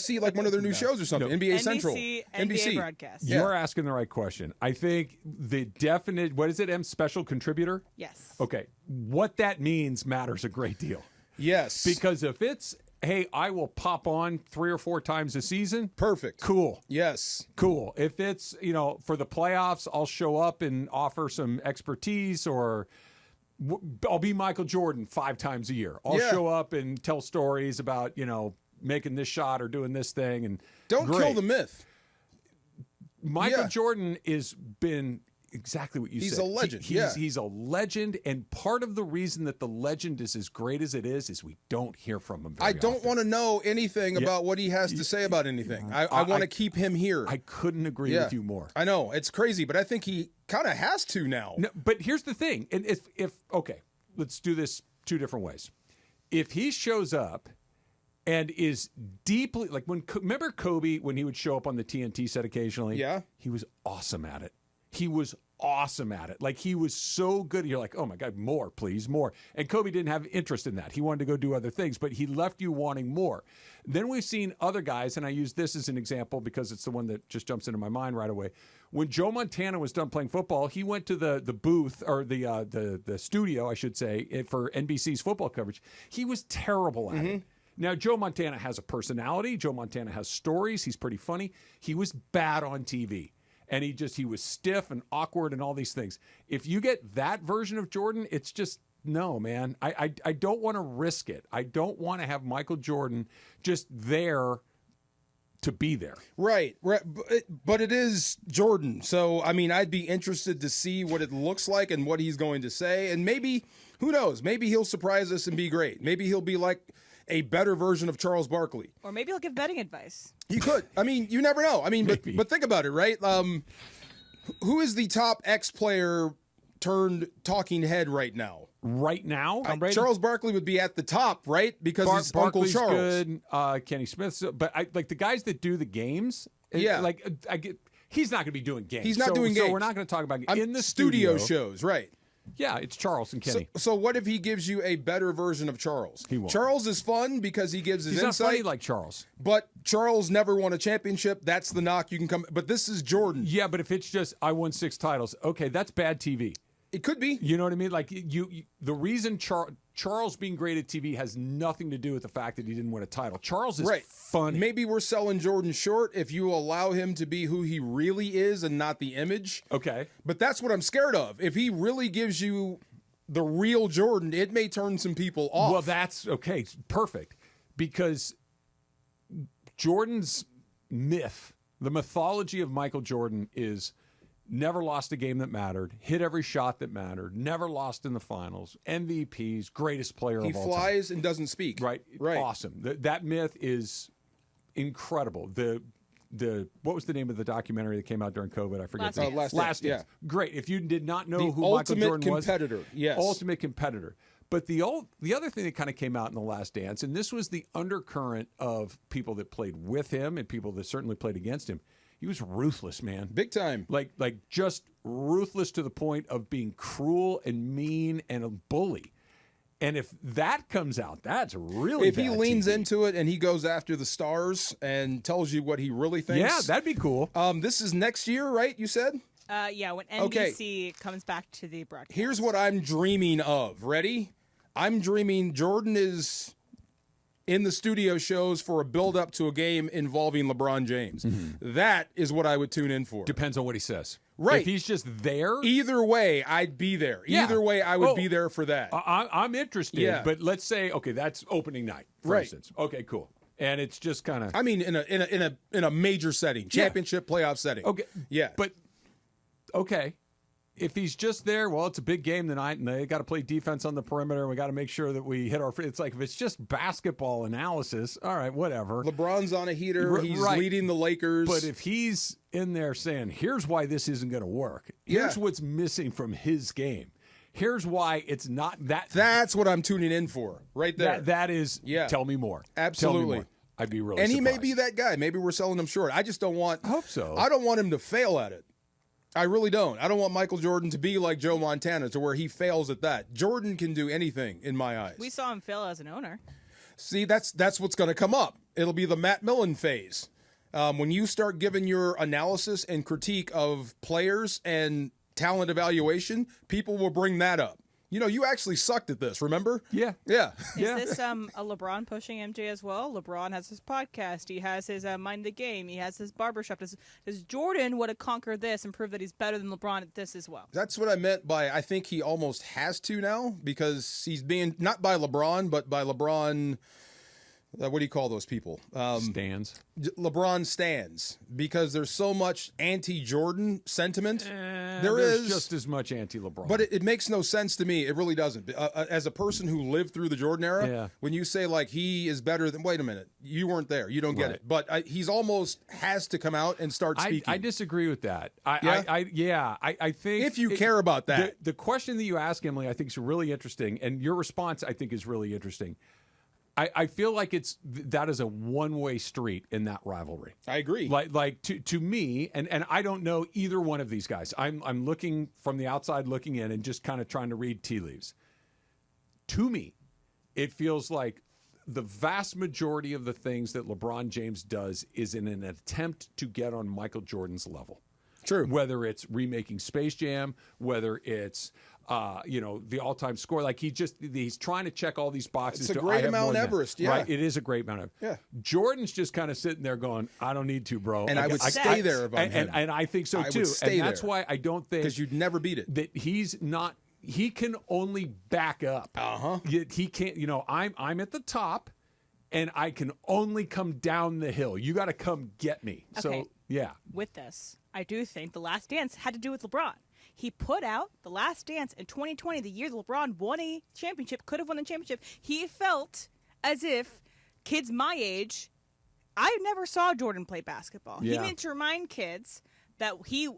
see like one of their new shows or something. NBA Central, NBA broadcast. You're asking the right question. I think the definite, what is it, special contributor? Yes. Okay. What that means matters a great deal. Yes. Because if it's, hey, I will pop on 3 or 4 times a season. Perfect. Cool. Yes. Cool. If it's, for the playoffs, I'll show up and offer some expertise, or I'll be Michael Jordan 5 times a year. I'll show up and tell stories about, making this shot or doing this thing. And don't kill the myth. Michael Jordan has been exactly what you said. He's a legend. He's a legend, and part of the reason that the legend is as great as it is we don't hear from him very often. I don't want to know anything about what he has to say about anything. I want to keep him here. I couldn't agree with you more. I know. It's crazy, but I think he kind of has to now. No, but here's the thing. And if okay, let's do this 2 different ways. If he shows up and is deeply, like remember Kobe when he would show up on the TNT set occasionally? Yeah. He was awesome at it. He was awesome at it. Like, he was so good. You're like, oh my God, more, please, more. And Kobe didn't have interest in that. He wanted to go do other things, but he left you wanting more. Then we've seen other guys, and I use this as an example because it's the one that just jumps into my mind right away. When Joe Montana was done playing football, he went to the booth, or the studio, I should say, for NBC's football coverage. He was terrible at it. Now, Joe Montana has a personality. Joe Montana has stories. He's pretty funny. He was bad on TV. And he was stiff and awkward and all these things. If you get that version of Jordan, it's just, no, man. I don't want to risk it. I don't want to have Michael Jordan just there to be there. Right. But it is Jordan. So, I mean, I'd be interested to see what it looks like and what he's going to say. And maybe, who knows, maybe he'll surprise us and be great. Maybe he'll be like a better version of Charles Barkley. Or maybe he'll give betting advice. He could. I mean, you never know. I mean, but think about it, right? Who is the top ex-player turned talking head right now? Right now? Charles Barkley would be at the top, right? Because he's Barkley's Uncle Charles. Good. Kenny Smith. But like the guys that do the games, he's not going to be doing games. He's not doing games. So we're not going to talk about in the studio shows, right? Yeah, it's Charles and Kenny. So what if he gives you a better version of Charles? He won't. Charles is fun because he gives his insight. He's not funny like Charles. But Charles never won a championship. That's the knock. You can come. But this is Jordan. Yeah, but if it's just, I won 6 titles, okay, that's bad TV. It could be. You know what I mean? Like, the reason Charles being great at TV has nothing to do with the fact that he didn't win a title. Charles is funny. Maybe we're selling Jordan short if you allow him to be who he really is and not the image. Okay. But that's what I'm scared of. If he really gives you the real Jordan, it may turn some people off. Well, that's okay. Perfect. Because Jordan's myth, the mythology of Michael Jordan is never lost a game that mattered, hit every shot that mattered, never lost in the finals, MVPs, greatest player of all time. He flies and doesn't speak. Right. Awesome. That myth is incredible. What was the name of the documentary that came out during COVID? I forget. Last Dance. Yeah. Great. If you did not know who ultimate Michael Jordan was. competitor. Yes. Ultimate competitor. But the other thing that kind of came out in The Last Dance, and this was the undercurrent of people that played with him and people that certainly played against him, he was ruthless, man. Big time. Like just ruthless to the point of being cruel and mean and a bully. And if that comes out, that's really If he bad leans TV. into it and he goes after the stars and tells you what he really thinks. Yeah, that'd be cool. This is next year, right? You said? Yeah, when NBC comes back to the broadcast. Here's what I'm dreaming of. Ready? I'm dreaming Jordan is in the studio shows for a build-up to a game involving LeBron James. Mm-hmm. That is what I would tune in for. Depends on what he says. Right. If he's just there. Either way, I'd be there. Yeah. Either way, I would be there for that. I'm interested. Yeah. But let's say, okay, that's opening night, for instance. Okay, cool. And it's just kind of. I mean, in a major setting, championship playoff setting. Okay. Yeah. But okay. If he's just there, well, it's a big game tonight, and they got to play defense on the perimeter, and we got to make sure that we hit our. It's like if it's just basketball analysis, all right, whatever. LeBron's on a heater. He's leading the Lakers. But if he's in there saying, "Here's why this isn't going to work. Here's what's missing from his game. Here's why it's not that." That's what I'm tuning in for, right there. That is. Yeah. Tell me more. Absolutely. Tell me more. I'd be really. And surprised. he may be that guy. Maybe we're selling him short. I just don't want. I hope so. I don't want him to fail at it. I really don't. I don't want Michael Jordan to be like Joe Montana to where he fails at that. Jordan can do anything in my eyes. We saw him fail as an owner. See, that's what's going to come up. It'll be the Matt Millen phase. When you start giving your analysis and critique of players and talent evaluation, people will bring that up. You know, you actually sucked at this, remember? Yeah. Yeah. Is this a LeBron pushing MJ as well? LeBron has his podcast. He has his Mind the Game. He has his barbershop. Does Jordan want to conquer this and prove that he's better than LeBron at this as well? That's what I meant by I think he almost has to now because he's being, not by LeBron, but by LeBron... what do you call those people? Stands. LeBron stands because there's so much anti-Jordan sentiment. There's just as much anti-LeBron. But it makes no sense to me. It really doesn't. As a person who lived through the Jordan era, when you say like he is better than, wait a minute, you weren't there. You don't get it. But he's almost has to come out and start speaking. I disagree with that. I think if you care about that. The question that you ask, Emily, I think is really interesting. And your response, I think, is really interesting. I feel like that is a one-way street in that rivalry. I agree. Like to me, and I don't know either one of these guys. I'm looking from the outside looking in and just kind of trying to read tea leaves. To me, it feels like the vast majority of the things that LeBron James does is in an attempt to get on Michael Jordan's level. True. Whether it's remaking Space Jam, whether it's the all-time score, like he's trying to check all these boxes. It's a great Mount Everest, yeah. Right, it is a great Mount Everest. Yeah. Jordan's just kind of sitting there going, "I don't need to, bro." And I would stay there if I'm him. And I think so too. And that's why I don't think because you'd never beat it. That he's not. He can only back up. He can't. I'm at the top, and I can only come down the hill. You got to come get me. Okay. So yeah. With this, I do think The Last Dance had to do with LeBron. He put out The Last Dance in 2020, the year that LeBron won a championship, could have won the championship. He felt as if kids my age, I never saw Jordan play basketball. Yeah. He needed to remind kids that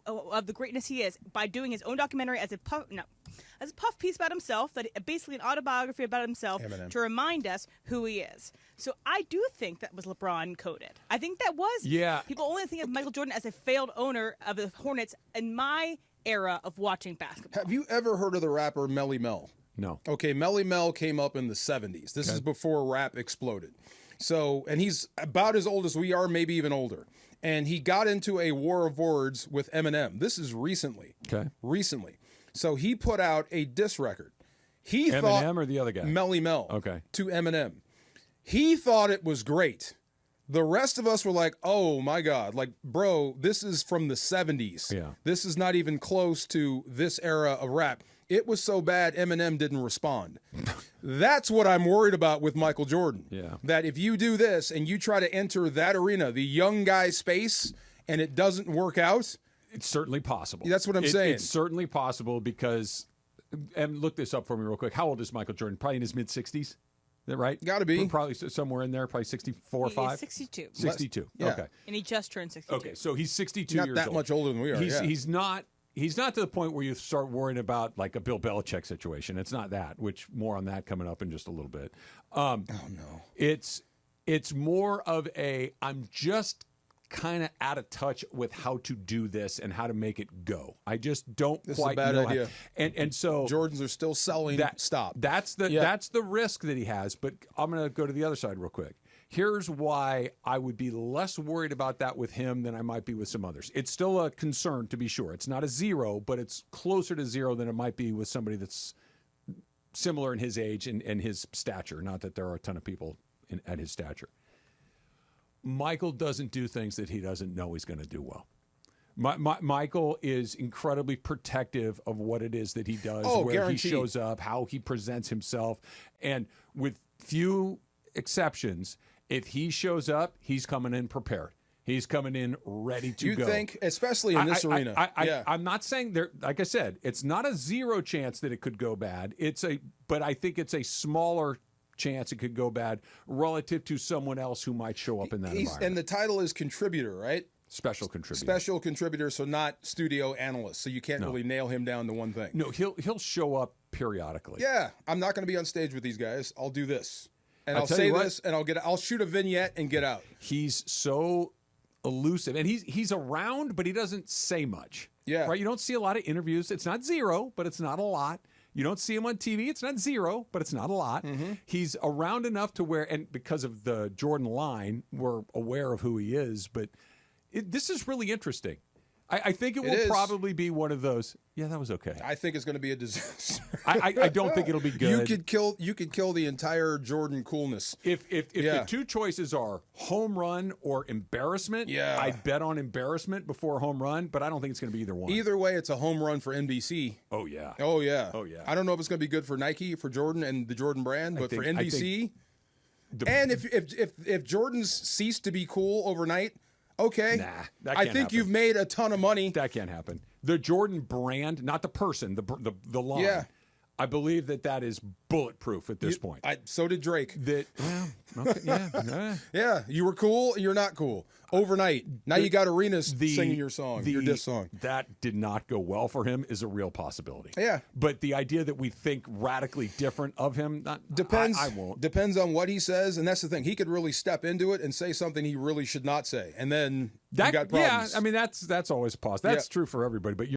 of the greatness he is by doing his own documentary as a puff piece about himself, that basically an autobiography about himself to remind us who he is. So I do think that was LeBron coded. I think that was. Yeah. People only think of Michael Jordan as a failed owner of the Hornets in my era of watching basketball. Have you ever heard of the rapper Melly Mel? No. Okay, Melly Mel came up in the 70s. This is before rap exploded. So, and he's about as old as we are, maybe even older. And he got into a war of words with Eminem. This is recently. Okay. Recently. So he put out a diss record. He Eminem thought or the other guy? Melly Mel. Okay. To Eminem. He thought it was great. The rest of us were like, oh my God, like, bro, this is from the 70s. Yeah. This is not even close to this era of rap. It was so bad, Eminem didn't respond. That's what I'm worried about with Michael Jordan. Yeah. That if you do this and you try to enter that arena, the young guy space, and it doesn't work out. It's certainly possible. That's what I'm saying. It's certainly possible because, and look this up for me real quick. How old is Michael Jordan? Probably in his mid-60s. Is that right? Got to be. Probably somewhere in there, probably 64 or 5? 62. 62. Yeah. Okay. And he just turned 62. Okay, so he's 62 Not years that old. much older than we are. He's not to the point where you start worrying about like a Bill Belichick situation. It's not that, which more on that coming up in just a little bit. Oh, no. It's more of a, I'm just kind of out of touch with how to do this and how to make it go. I just don't This quite is a bad know idea. And so Jordans are still selling. Stop. That's the risk that he has. But I'm going to go to the other side real quick. Here's why I would be less worried about that with him than I might be with some others. It's still a concern, to be sure. It's not a 0, but it's closer to 0 than it might be with somebody that's similar in his age and his stature. Not that there are a ton of people at his stature. Michael doesn't do things that he doesn't know he's going to do well. Michael is incredibly protective of what it is that he does, where guaranteed. he shows up, how he presents himself. And with few exceptions, if he shows up, he's coming in prepared. He's coming in ready to go. You think, especially in this arena. I'm not saying there, like I said, it's not a 0 chance that it could go bad. But I think it's a smaller chance it could go bad relative to someone else who might show up in that environment. And the title is contributor, right? Special contributor. Special contributor, so not studio analyst. So you can't really nail him down to one thing. No, he'll show up periodically. Yeah, I'm not going to be on stage with these guys. I'll do this, and I'll say this, and I'll shoot a vignette and get out. He's so elusive, and he's around, but he doesn't say much. Yeah, right. You don't see a lot of interviews. It's not 0, but it's not a lot. You don't see him on TV. It's not zero, but it's not a lot. He's around enough to where, and because of the Jordan line, we're aware of who he is. But this is really interesting. I think it will probably be one of those. Yeah, that was okay. I think it's going to be a disaster. I don't think it'll be good. You could kill the entire Jordan coolness. If the two choices are home run or embarrassment, I'd bet on embarrassment before home run, but I don't think it's going to be either one. Either way, it's a home run for NBC. Oh yeah. Oh yeah. Oh yeah. I don't know if it's going to be good for Nike, for Jordan and the Jordan brand, but for NBC. And if Jordan's ceased to be cool overnight. Okay. Nah, that can't I think happen. you've made a ton of money. That can't happen. The Jordan brand, not the person, the line. Yeah. I believe that is bulletproof at this point. So did Drake. Okay, yeah. Yeah, you were cool, you're not cool. Overnight. Now you got arenas singing your song, your diss song. That did not go well for him is a real possibility. Yeah. But the idea that we think radically different of him, depends. I won't. Depends on what he says, and that's the thing. He could really step into it and say something he really should not say, and then you got problems. Yeah, I mean, that's always a pause. That's true for everybody, but